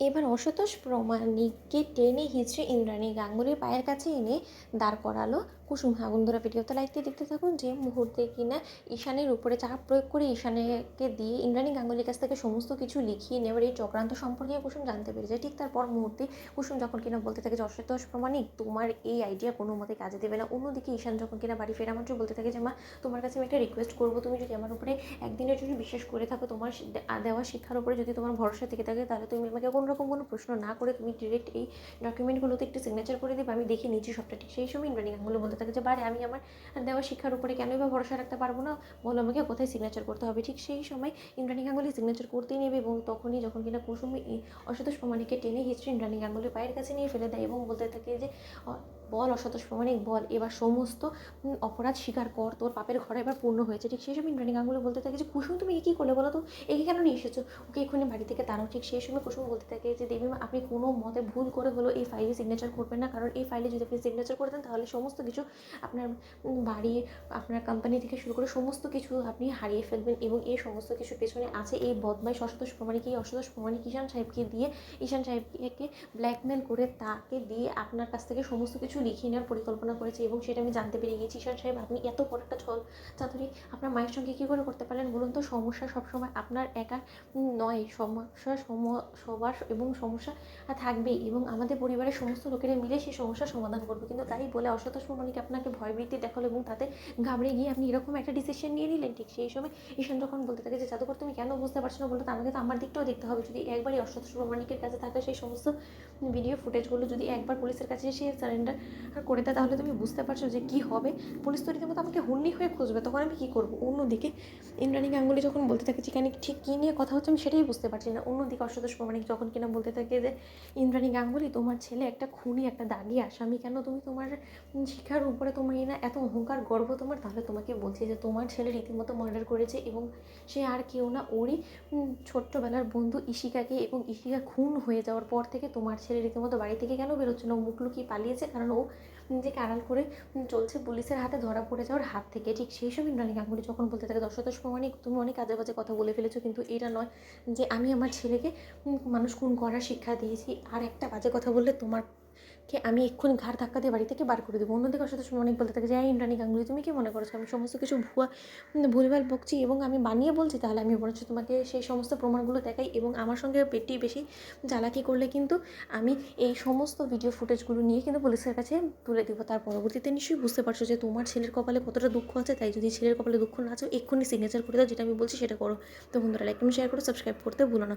এবার অসন্তোষ প্রমাণিককে টেনে হিঁচড়ে ইন্দ্রাণী গাঙ্গুলির পায়ের কাছে এনে দাঁড় করালো কুসুম। বন্ধুরা ভিডিওতে লাইক দিয়ে দেখতে থাকুন। যে মুহূর্তে কিনা ঈশানের উপরে চাপ প্রয়োগ করে ঈশানকে দিয়ে ইন্দ্রাণী গাঙ্গুলির কাছ থেকে সমস্ত কিছু লিখিয়ে নেওয়ার এই চক্রান্ত সম্পর্কে কুসুম জানতে পেরে যায়, ঠিক তারপর মুহূর্তে কুসুম যখন কিনা বলতে থাকে যে অসন্তোষ প্রমাণিক তোমার এই আইডিয়া কোনো মতে কাজে দেবে না। অন্যদিকে ঈশান যখন কিনা বাড়ি ফেরা মাত্র বলতে থাকে যে মা, তোমার কাছে আমি একটা রিকোয়েস্ট করবো, তুমি যদি আমার উপরে একদিনের জন্য বিশ্বাস করে থাকো, তোমার দেওয়া শিক্ষার উপরে যদি তোমার ভরসা থেকে থাকে, তাহলে তুমি আমাকে কোনো রকম কোনো প্রশ্ন না করে তুমি ডিরেক্ট এই ডকুমেন্টগুলোতে একটু সিগনেচার করে দিবে, আমি দেখে নিচ্ছি সবটা। ঠিক সেই সময় ইন্দ্রাণী গাঙ্গুলি বলতে থাকে যে বারে, আমি আমার দেওয়া শিক্ষার উপরে কেনই বা ভরসা রাখতে পারবো না, বলো আমাকে কোথায় সিগনেচার করতে হবে। ঠিক সেই সময় ইন্দ্রাণী গাঙ্গুলি সিগনেচার করতেই নেবে এবং তখনই যখন কিনা কুসুম অসন্তোষ প্রমাণিককে টেনে হিস্ট্রি ইন্দ্রাণী গাঙ্গুলির পায়ের কাছে নিয়ে ফেলে দেয় এবং বলতে থাকে যে বল অসন্তোষ প্রমাণিক, বল এবার সমস্ত অপরাধ স্বীকার কর, তোর পাপের ঘরে এবার পূর্ণ হয়েছে। ঠিক সেই সময় ইন্দ্রাণী গাঙ্গুলি বলতে থাকে যে কুসুম তুমি কী করলে বলো তো, একে কেন নিয়ে এসেছো, ওকে এক্ষুনি বাড়ি থেকে তাড়াও। ঠিক সেই সময় কুসুম বলতে থাকে যে দেবীমা, আপনি কোনো মতে ভুল করে হলো এই ফাইলে সিগনেচার করবেন না, কারণ এই ফাইলে যদি আপনি সিগনেচার করে দেন তাহলে সমস্ত কিছু আপনার বাড়ি, আপনার কোম্পানি থেকে শুরু করে সমস্ত কিছু আপনি হারিয়ে ফেলবেন এবং এই সমস্ত কিছুর পেছনে আছে এই বদমাইশ অসন্তোষ প্রমাণিক। এই অসন্তোষ প্রমাণিক ঈশান সাহেবকে দিয়ে, ঈশান সাহেবকে ব্ল্যাকমেল করে তাকে দিয়ে আপনার কাছ থেকে সমস্ত কিছু লিখিয়ে নেওয়ার পরিকল্পনা করেছে এবং সেটা আমি জানতে পেরে গিয়েছি। ঈশান সাহেব, আপনি এত বড় একটা ছল চাতুরি আপনার মায়ের সঙ্গে কী করে করতে পারলেন বলুন তো। সমস্যা সবসময় আপনার একা নয়, সমস্যা সবার এবং সমস্যা থাকবেই এবং আমাদের পরিবারের সমস্ত লোকেরা মিলে সেই সমস্যার সমাধান করবে। কিন্তু তাই বলে অসন্তোষ প্রমাণিক আপনাকে ভয়ভীতি দেখালো এবং তাতে ঘাবড়ে গিয়ে আপনি এরকম একটা ডিসিশন নিয়ে নিলেন। ঠিক সেই সময় ঈশান যখন বলতে থাকে যে জাদুকর তুমি কেন বুঝতে পারছো না বলতো, আমাকে তো আমার দিকটাও দেখতে হবে। যদি একবারই অসন্তোষ প্রমাণিকের কাছে থাকা সেই সমস্ত ভিডিও ফুটেজগুলো যদি একবার পুলিশের কাছে এসে সারেন্ডার করে দেয়, তাহলে তুমি বুঝতে পারছো যে কী হবে। পুলিশ তো রীতিমতো আমাকে হুন্ডি হয়ে খুঁজবে, তখন আমি কী করবো। অন্যদিকে ইন্দ্রাণী গাঙ্গুলি যখন বলতে থাকে যে এখানে ঠিক কী নিয়ে কথা হচ্ছে আমি সেটাই বুঝতে পারছি না। অন্যদিকে অসন্তোষ প্রমাণিক যখন কিনা বলতে থাকে যে ইন্দ্রাণী গাঙ্গুলি, তোমার ছেলে একটা খুনি, একটা দাগি আসামি, কেন তুমি তোমার শিক্ষার উপরে তোমার না এত অহংকার গর্ব তোমার। তাহলে তোমাকে বলছি যে তোমার ছেলে রীতিমতো মার্ডার করেছে এবং সে আর কেউ না, ওরই ছোট্টবেলার বন্ধু ইশিকাকে, এবং ইশিকা খুন হয়ে যাওয়ার পর থেকে তোমার ছেলে রীতিমতো বাড়ি থেকে কেন বেরোচ্ছে না, ও মুখ লুকিয়ে পালিয়েছে, কারণ ও নিজেকে আড়াল করে চলছে পুলিশের হাতে ধরা পড়ে যাওয়ার হাত থেকে। ঠিক সেই সময় ইন্দ্রাণী গাঙ্গুলি যখন বলতে থাকে অসন্তোষ প্রমাণিক, তুমি অনেক আজে বাজে কথা বলে ফেলেছো, কিন্তু এটা নয় যে আমি আমার ছেলেকে মানুষ খুন করার শিক্ষা দিয়েছি। আর একটা বাজে কথা বললে তোমাকে আমি এক্ষুনি ঘাড় ধাক্কা দিয়ে বাড়ি থেকে বার করে দেবো। অন্যদিকে অসন্তোষ প্রমাণিক বলতে থাকে যে ইন্দ্রাণী গাঙ্গুলি, তুমি কি মনে করছো আমি সমস্ত কিছু ভুয়া ভুলভাল বকছি এবং আমি বানিয়ে বলছি, তাহলে আমি বলছি তোমাকে সেই সমস্ত প্রমাণগুলো দেখাই এবং আমার সঙ্গে পেটি বেশি জ্বালাকি করলে কিন্তু আমি এই সমস্ত ভিডিও ফুটেজগুলো নিয়ে কিন্তু পুলিশের কাছে তুলে দিব। তার পরবর্তীতে নিশ্চয়ই বুঝতে পারছো যে তোমার ছেলের কপালে কতটা দুঃখ আছে। তাই যদি ছেলের কপালে দুঃখ না আছে, এক্ষুনি সিগনেচার করে দাও, যেটা আমি বলছি সেটা করো। তো বন্ধুরা, লাইক এবং শেয়ার করে সাবস্ক্রাইব করতে ভুলো না।